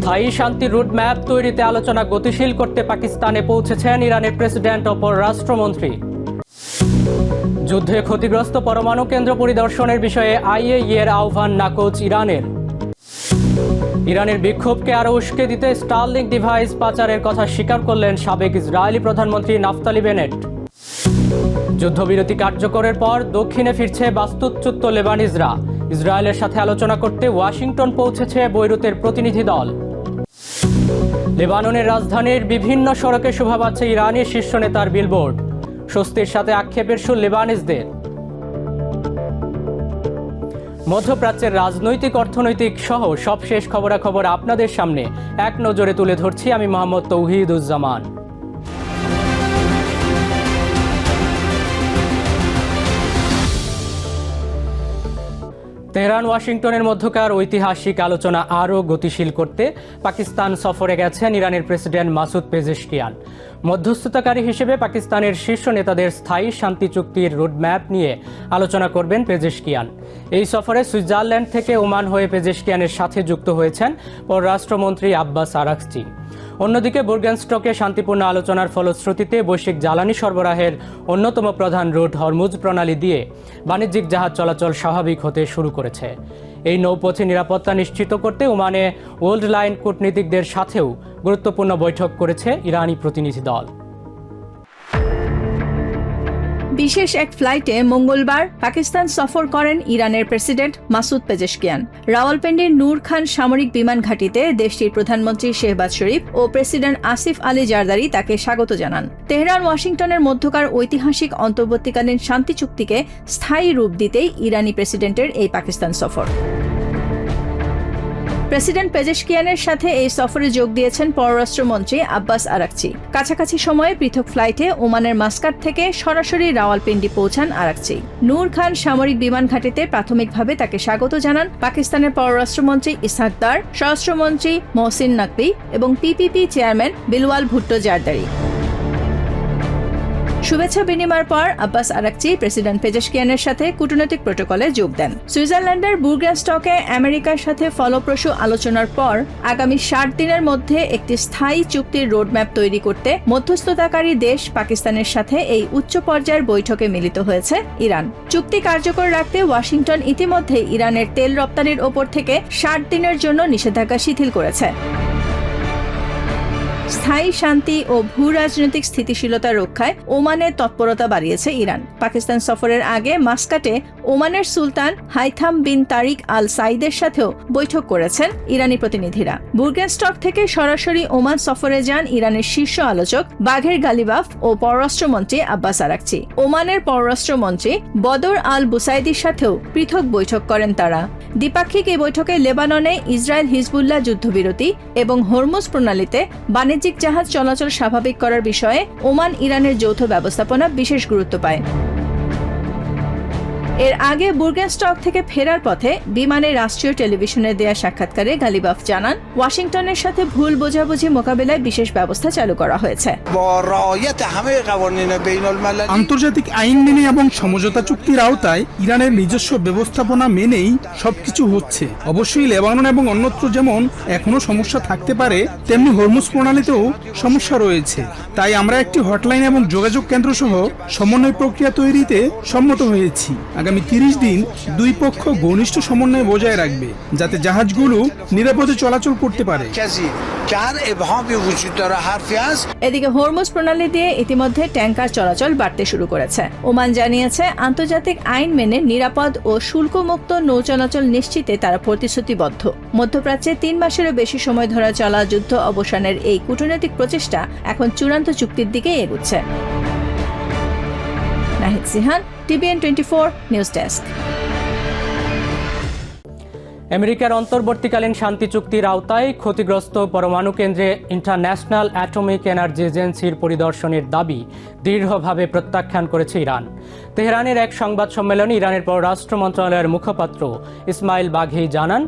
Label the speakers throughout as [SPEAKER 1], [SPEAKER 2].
[SPEAKER 1] স্থায়ী শান্তির রুটম্যাপ তৈরিতে আলোচনা গতিশীল করতে পাকিস্তানে পৌঁছেছেন ইরানের প্রেসিডেন্ট ও পররাষ্ট্রমন্ত্রী। যুদ্ধে ক্ষতিগ্রস্ত পরমাণু কেন্দ্র পরিদর্শনের বিষয়ে আইএইএর আহ্বান নাকচ ইরানের। ইরানের বিক্ষোভকে আরও উস্কে দিতে স্টারলিংক ডিভাইস পাচারের কথা স্বীকার করলেন সাবেক ইসরায়েলি প্রধানমন্ত্রী নাফতালি বেনেট। যুদ্ধবিরতি কার্যকরের পর দক্ষিণে ফিরছে বাস্তুচ্যুত লেবানিজরা। ইসরায়েলের সাথে আলোচনা করতে ওয়াশিংটন পৌঁছেছে বৈরুতের প্রতিনিধি দল। লেবাননের রাজধানীর বিভিন্ন সড়কে শোভা পাচ্ছে ইরানি শীর্ষ নেতার বিলবোর্ড। স্বস্তির সাথে আক্ষেপের সুর লেবানিজদের। মধ্যপ্রাচ্যের রাজনৈতিক, অর্থনৈতিক সহ সবশেষ খবরাখবর আপনাদের সামনে এক নজরে তুলে ধরছি আমি মোহাম্মদ তৌহিদুজ্জামান। তেহরান ওয়াশিংটনের মধ্যকার ঐতিহাসিক আলোচনা আরও গতিশীল করতে পাকিস্তান সফরে গেছেন ইরানের প্রেসিডেন্ট মাসুদ পেজেশকিয়ান। মধ্যস্থতাকারী হিসেবে পাকিস্তানের শীর্ষ নেতাদের স্থায়ী শান্তি চুক্তির রোডম্যাপ নিয়ে আলোচনা করবেন পেজেশকিয়ান। এই সফরে সুইজারল্যান্ড থেকে ওমান হয়ে পেজেশকিয়ানের সাথে যুক্ত হয়েছেন পররাষ্ট্রমন্ত্রী আব্বাস আরাকচি। অন্যদিকে বুরগেনস্টকে শান্তিপূর্ণ আলোচনার ফলশ্রুতিতে বৈশ্বিক জ্বালানি সরবরাহের অন্যতম প্রধান রুট হরমুজ প্রণালী দিয়ে বাণিজ্যিক জাহাজ চলাচল স্বাভাবিক হতে শুরু করেছে। এই নৌপথে নিরাপত্তা নিশ্চিত করতে ওমানে ওল্ড লাইন কূটনীতিকদের সাথেও গুরুত্বপূর্ণ বৈঠক করেছে ইরানি প্রতিনিধি দল।
[SPEAKER 2] বিশেষ এক ফ্লাইটে মঙ্গলবার পাকিস্তান সফর করেন ইরানের প্রেসিডেন্ট মাসুদ পেজেশকিয়ান। রাওয়ালপিন্ডির নূর খান সামরিক বিমান ঘাঁটিতে দেশটির প্রধানমন্ত্রী শেহবাজ শরীফ ও প্রেসিডেন্ট আসিফ আলী জারদারি তাকে স্বাগত জানান। তেহরান ওয়াশিংটনের মধ্যকার ঐতিহাসিক অন্তর্বর্তীকালীন শান্তি চুক্তিকে স্থায়ী রূপ দিতেই ইরানি প্রেসিডেন্টের এই পাকিস্তান সফর। প্রেসিডেন্ট পেজেশকিয়ানের সাথে এই সফরে যোগ দিয়েছেন পররাষ্ট্রমন্ত্রী আব্বাস আরাকচি। কাছাকাছি সময়ে পৃথক ফ্লাইটে ওমানের মাস্কাট থেকে সরাসরি রাওয়ালপিন্ডি পৌঁছান আরাকচি। নূর খান সামরিক বিমান ঘাঁটিতে প্রাথমিকভাবে তাকে স্বাগত জানান পাকিস্তানের পররাষ্ট্রমন্ত্রী ইসহাক দার, স্বরাষ্ট্রমন্ত্রী মহসিন নাকভি এবং পিপিপি চেয়ারম্যান বিলওয়াল ভুট্টো জারদারি। শুভেচ্ছা বিনিময়ের পর আব্বাস আরাকচি প্রেসিডেন্ট পেজেশকিয়ানের সাথে কূটনৈতিক প্রটোকলে যোগ দেন। সুইজারল্যান্ডের বুরগেনস্টকে আমেরিকার সাথে ফলপ্রসূ আলোচনার পর আগামী 60 দিনের মধ্যে একটি স্থায়ী চুক্তির রোডম্যাপ তৈরি করতে মধ্যস্থতাকারী দেশ পাকিস্তানের সাথে এই উচ্চ পর্যায়ের বৈঠকে মিলিত হয়েছে ইরান। চুক্তি কার্যকর রাখতে ওয়াশিংটন ইতিমধ্যে ইরানের তেল রপ্তানির ওপর থেকে 60 দিনের জন্য নিষেধাজ্ঞা শিথিল করেছে। স্থায়ী শান্তি ও ভূ রাজনৈতিক স্থিতিশীলতা রক্ষায় ওমানের তৎপরতা বাড়িয়েছে ইরান। পাকিস্তান সফরের আগে মাস্কাটে ওমানের সুলতান হাইথাম বিন তারিক আল সাইদের সাথেও বৈঠক করেছেন ইরানি প্রতিনিধিরা। বুরগেনস্টক থেকে সরাসরি ওমান সফরে যান ইরানের শীর্ষ আলোচক বাঘের গালিবাফ ও পররাষ্ট্রমন্ত্রী আব্বাস আরাকচি। ওমানের পররাষ্ট্রমন্ত্রী বদর আল বুসাইদির সাথেও পৃথক বৈঠক করেন তারা। দ্বিপাক্ষিক এই বৈঠকে লেবাননে ইসরায়েল হিজবুল্লাহ যুদ্ধবিরতি এবং হরমুজ প্রণালীতে বাণিজ্যিক জাহাজ চলাচল স্বাভাবিক করার বিষয়ে ওমান ইরানের যৌথ ব্যবস্থাপনা বিশেষ গুরুত্ব পায়। এর আগে বুরগেনস্টক থেকে ফেরার পথে বিমানে রাষ্ট্রীয় টেলিভিশনে দেয়া সাক্ষাৎকারে গালিবাফ জানান ওয়াশিংটনের সাথে ভুল বোঝাবুঝি মোকাবিলায় বিশেষ ব্যবস্থা চালু করা হয়েছে।
[SPEAKER 3] আন্তর্জাতিক আইন মেনে এবং সমঝোতা চুক্তির আওতায় ইরানের নিজস্ব ব্যবস্থাপনা মেনেই সবকিছু হচ্ছে। অবশ্যই লেবানন এবং অন্যত্র যেমন এখনো সমস্যা থাকতে পারে, তেমনি হরমুজ প্রণালীতেও সমস্যা রয়েছে। তাই আমরা একটি হটলাইন এবং যোগাযোগ কেন্দ্র সহ সমন্বয় প্রক্রিয়া তৈরিতে সম্মত হয়েছি। আগামী 30 দিন দুই পক্ষ ঘনিষ্ঠ সমন্বয় বজায় রাখবে যাতে জাহাজগুলো নিরাপদে চলাচল করতে পারে।
[SPEAKER 2] এদিকে হরমুজ প্রণালী দিয়ে ইতিমধ্যে ট্যাঙ্কার চলাচল বাড়তে শুরু করেছে। ওমান জানিয়েছে আন্তর্জাতিক আইন মেনে নিরাপদ ও শুল্কমুক্ত নৌ চলাচল নিশ্চিতে তারা প্রতিশ্রুতিবদ্ধ। মধ্যপ্রাচ্যে 3 মাসেরও বেশি সময় ধরে চলা যুদ্ধ অবসানের এই কূটনৈতিক প্রচেষ্টা এখন চূড়ান্ত চুক্তির দিকে এগুচ্ছে। Nahid Sihan, TVN 24 news desk.
[SPEAKER 1] আমেরিকার অন্তর্বর্তীকালীন শান্তি চুক্তির আওতায় ক্ষতিগ্রস্ত পরমাণু কেন্দ্রে ইন্টারন্যাশনাল অ্যাটমিক এনার্জি এজেন্সির পরিদর্শনের দাবি দৃঢ়ভাবে প্রত্যাখ্যান করেছে ইরান। তেহরানের এক সংবাদ সম্মেলনে ইরানের পররাষ্ট্র মন্ত্রণালয়ের মুখপাত্র ইসমাইল বাঘি জানান,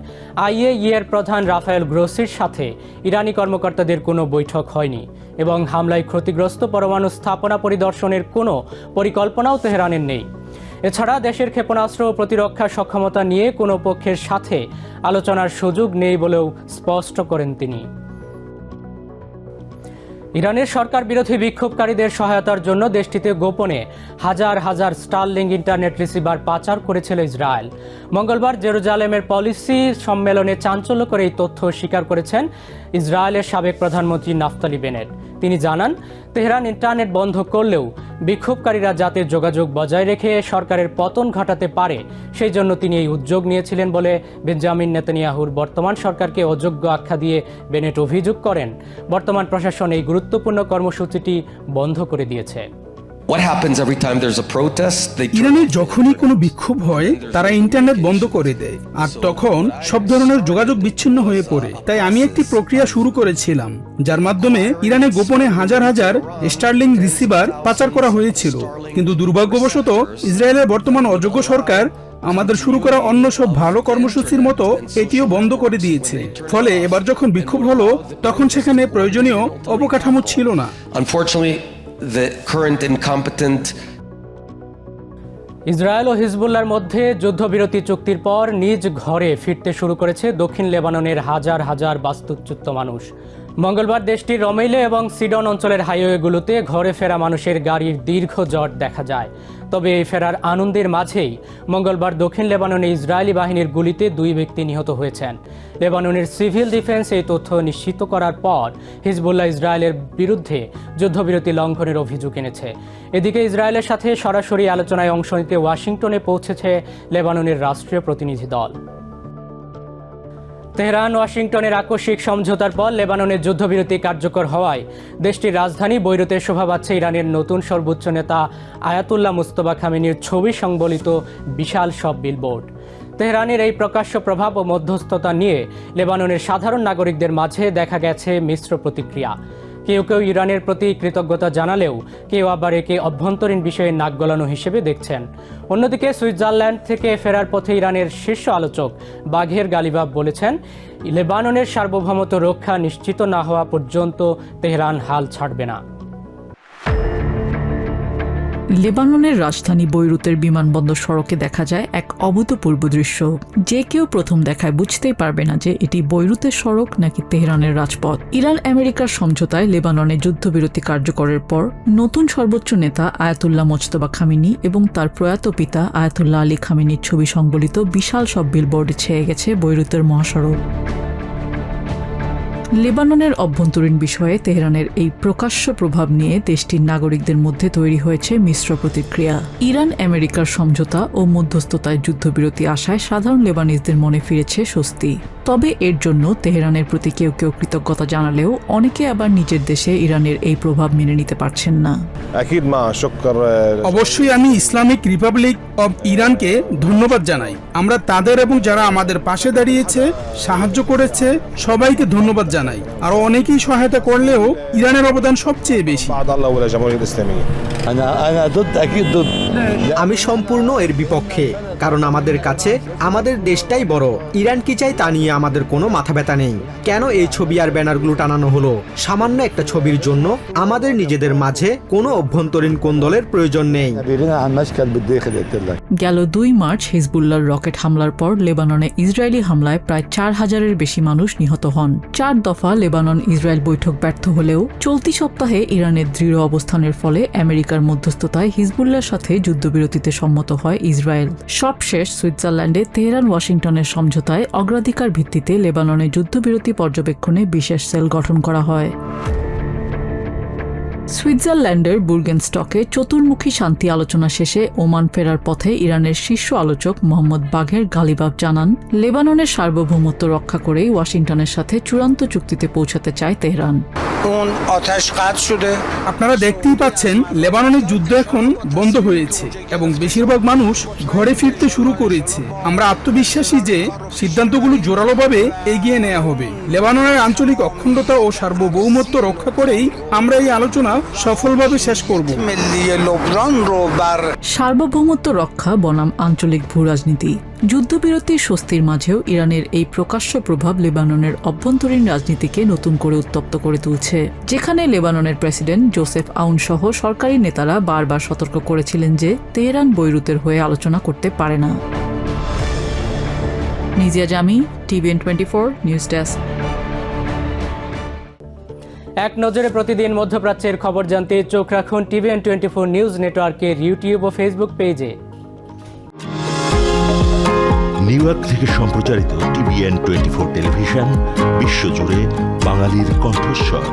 [SPEAKER 1] আইএইএর প্রধান রাফায়েল গ্রোসির সাথে ইরানি কর্মকর্তাদের কোনো বৈঠক হয়নি এবং হামলায় ক্ষতিগ্রস্ত পরমাণু স্থাপনা পরিদর্শনের কোনো পরিকল্পনাও তেহরানের নেই। এছাড়া দেশের ক্ষেপণাস্ত্র ও প্রতিরক্ষা সক্ষমতা নিয়ে কোনো পক্ষের সাথে আলোচনার সুযোগ নেই বলেও স্পষ্ট করেন তিনি। ইরানের সরকার বিরোধী বিক্ষোভকারীদের সহায়তার জন্য দেশটিতে গোপনে হাজার হাজার স্টারলিং ইন্টারনেট রিসিভার পাচার করেছিল ইসরায়েল। মঙ্গলবার জেরুজালেমের পলিসি সম্মেলনে চাঞ্চল্য করে এই তথ্য স্বীকার করেছেন ইসরায়েলের সাবেক প্রধানমন্ত্রী নাফতালি বেনেট। তিনি জানান, তেহরান ইন্টারনেট বন্ধ করলেও বিক্ষোভকারীরা যাতে যোগাযোগ বজায় রেখে সরকারের পতন ঘটাতে পারে সেই জন্য তিনি এই উদ্যোগ নিয়েছিলেন বলে বেঞ্জামিন নেতানিয়াহুর বর্তমান সরকারকে অযোগ্য আখ্যা দিয়ে বেনেট অভিযোগ করেন বর্তমান প্রশাসন এই গুরুত্বপূর্ণ কর্মসূচিটি বন্ধ করে দিয়েছে।
[SPEAKER 4] What happens every time there's a protest?
[SPEAKER 3] ইরানের যখনই কোনো বিক্ষোভ হয় তারা ইন্টারনেট বন্ধ করে দেয় আর তখন সব ধরনের যোগাযোগ বিচ্ছিন্ন হয়ে পড়ে। তাই আমি একটি প্রক্রিয়া শুরু করেছিলাম যার মাধ্যমে ইরানে গোপনে হাজার হাজার স্টারলিং রিসিভার পাচার করা হয়েছিল, কিন্তু দুর্ভাগ্যবশত ইসরায়েলের বর্তমান অযোগ্য সরকার আমাদের শুরু করা অন্য সব ভালো কর্মসূচির মতো এটিও বন্ধ করে দিয়েছে। ফলে এবার যখন বিক্ষোভ হলো তখন সেখানে প্রয়োজনীয় অবকাঠামো ছিল না।
[SPEAKER 4] Unfortunately, the current incompetent
[SPEAKER 1] Israel ও হিজবুল্লাহর মধ্যে যুদ্ধবিরতি চুক্তির পর নিজ ঘরে ফিরতে শুরু করেছে দক্ষিণ লেবাননের হাজার হাজার বাস্তুচ্যুত মানুষ। মঙ্গলবার দেশটির রমেইলে এবং সিডন অঞ্চলের হাইওয়েগুলোতে ঘরে ফেরা মানুষের গাড়ির দীর্ঘ জট দেখা যায়। তবে এই ফেরার আনন্দের মাঝেই মঙ্গলবার দক্ষিণ লেবাননে ইসরায়েলি বাহিনীর গুলিতে 2 ব্যক্তি নিহত হয়েছেন। লেবাননের সিভিল ডিফেন্স এই তথ্য নিশ্চিত করার পর হিজবুল্লাহ ইসরায়েলের বিরুদ্ধে যুদ্ধবিরতি লঙ্ঘনের অভিযোগ এনেছে। এদিকে ইসরায়েলের সাথে সরাসরি আলোচনায় অংশ নিতে ওয়াশিংটনে পৌঁছেছে লেবাননের রাষ্ট্রীয় প্রতিনিধি দল। তেহরান ওয়াশিংটনের আকস্মিক সমঝোতার পর লেবাননের যুদ্ধবিরতি কার্যকর হওয়ায় দেশটির রাজধানী বৈরুতে শোভা পাচ্ছে ইরানের নতুন সর্বোচ্চ নেতা আয়াতুল্লাহ মুস্তফা খামেনির ছবি সংবলিত বিশাল সব বিলবোর্ড। তেহরানের এই প্রকাশ্য প্রভাব ও মধ্যস্থতা নিয়ে লেবাননের সাধারণ নাগরিকদের মাঝে দেখা গেছে মিশ্র প্রতিক্রিয়া। কেউ কেউ ইরানের প্রতি কৃতজ্ঞতা জানালেও কেউ আবার একে অভ্যন্তরীণ বিষয়ে নাক গলানো হিসেবে দেখছেন। অন্যদিকে সুইজারল্যান্ড থেকে ফেরার পথে ইরানের শীর্ষ আলোচক বাঘের গালিবাব বলেছেন, লেবাননের সার্বভৌমত্ব রক্ষা নিশ্চিত না হওয়া পর্যন্ত তেহরান হাল ছাড়বে না।
[SPEAKER 5] লেবাননের রাজধানী বৈরুতের বিমানবন্দর সড়কে দেখা যায় এক অভূতপূর্ব দৃশ্য। যে কেউ প্রথম দেখায় বুঝতেই পারবে না যে এটি বৈরুতের সড়ক নাকি তেহরানের রাজপথ। ইরান আমেরিকার সমঝোতায় লেবাননে যুদ্ধবিরতি কার্যকরের পর নতুন সর্বোচ্চ নেতা আয়াতুল্লাহ মোজতবা খামেনি এবং তার প্রয়াত পিতা আয়াতুল্লাহ আলী খামেনির ছবি সংবলিত বিশাল সব বিলবোর্ডে ছেয়ে গেছে বৈরুতের মহাসড়ক। লেবাননের অভ্যন্তরীণ বিষয়ে তেহরানের এই প্রকাশ্য প্রভাব নিয়ে দেশটির নাগরিকদের মধ্যে তৈরি হয়েছে মিশ্র প্রতিক্রিয়া। ইরান আমেরিকার সমঝোতা ও মধ্যস্থতায় যুদ্ধবিরতি আশায় সাধারণ লেবানিজদের মনে ফিরেছে স্বস্তি। তবে এর জন্য তেহরানের প্রতি কেউ কেউ কৃতজ্ঞতা জানালেও অনেকে আবার নিজের দেশে ইরানের এই প্রভাব মেনে নিতে পারছেন না।
[SPEAKER 3] অবশ্যই আমি ইসলামিক রিপাবলিক অব ইরানকে ধন্যবাদ জানাই। আমরা তাদের এবং যারা আমাদের পাশে দাঁড়িয়েছে, সাহায্য করেছে, সবাইকে ধন্যবাদ জানাই। আরো অনেকেই সহায়তা করলেও ইরানের অবদান সবচেয়ে বেশি।
[SPEAKER 6] আমি সম্পূর্ণ এর বিপক্ষে, কারণ আমাদের কাছে আমাদের দেশটাই বড়। ইরান কি চাই তা নিয়ে আমাদের কোনো মাথা ব্যথা নেই। কেন এই ছবি আর ব্যানারগুলো টানানো হলো? সামান্য একটা ছবির জন্য আমাদের নিজেদের মাঝে কোনো অভ্যন্তরীণ কোন্দলের প্রয়োজন নেই।
[SPEAKER 5] গেল 2 মার্চ হিজবুল্লাহর রকেট হামলার পর লেবাননে ইসরায়েলি হামলায় প্রায় 4000-এর বেশি মানুষ নিহত হন। 4 দফা লেবানন ইসরায়েল বৈঠক ব্যর্থ হলেও চলতি সপ্তাহে ইরানের দৃঢ় অবস্থানের ফলে আমেরিকার মধ্যস্থতায় হিজবুল্লাহর সাথে যুদ্ধবিরতিতে সম্মত হয় ইসরায়েল। সবশেষ সুইজারল্যান্ডে তেহরান ওয়াশিংটনের সমঝোতায় অগ্রাধিকার ভিত্তিতে লেবাননে যুদ্ধবিরতি পর্যবেক্ষণে বিশেষ সেল গঠন করা হয়। সুইজারল্যান্ডের বুর্গেনস্টকে চতুর্মুখী শান্তি আলোচনা শেষে ওমান ফেরার পথে ইরানের শীর্ষ আলোচক মোহাম্মদ বাঘের গালিবাব জানান, লেবাননের সার্বভৌমত্ব রক্ষা করেই ওয়াশিংটনের সাথে চূড়ান্ত চুক্তিতে পৌঁছাতে চায় তেহরান।
[SPEAKER 3] আপনারা দেখতেই পাচ্ছেন লেবাননের যুদ্ধ এখন বন্ধ হয়েছে এবং বেশিরভাগ মানুষ ঘরে ফিরতে শুরু করেছে। আমরা আত্মবিশ্বাসী যে সিদ্ধান্তগুলো জোরালোভাবে এগিয়ে নেওয়া হবে। লেবাননের আঞ্চলিক অখণ্ডতা ও সার্বভৌমত্ব রক্ষা করেই আমরা এই আলোচনা সফলভাবে শেষ করব।
[SPEAKER 5] সার্বভৌমত্ব রক্ষা বনাম আঞ্চলিক ভূরাজনীতি, যুদ্ধবিরতির স্বস্তির মাঝেও ইরানের এই প্রকাশ্য প্রভাব লেবাননের অভ্যন্তরীণ রাজনীতিকে নতুন করে উত্তপ্ত করে তুলছে, যেখানে লেবাননের প্রেসিডেন্ট জোসেফ আউন সহ সরকারি নেতারা বারবার সতর্ক করেছিলেন যে তেহরান বৈরুতের হয়ে আলোচনা করতে পারে না। নিজিয়া জামি, টিভিএন 24 নিউজ ডেস্ক।
[SPEAKER 1] এক নজরে প্রতিদিন মধ্যপ্রাচ্যের খবর জানতে চোখ রাখুন টিভিএন 24 নিউজ নেটওয়ার্কের ইউটিউব ও ফেসবুক পেজে।
[SPEAKER 7] নিউ ইয়র্ক থেকে সম্প্রচারিত টিভিএন 24 টেলিভিশন বিশ্বজুড়ে বাঙালির কণ্ঠস্বর।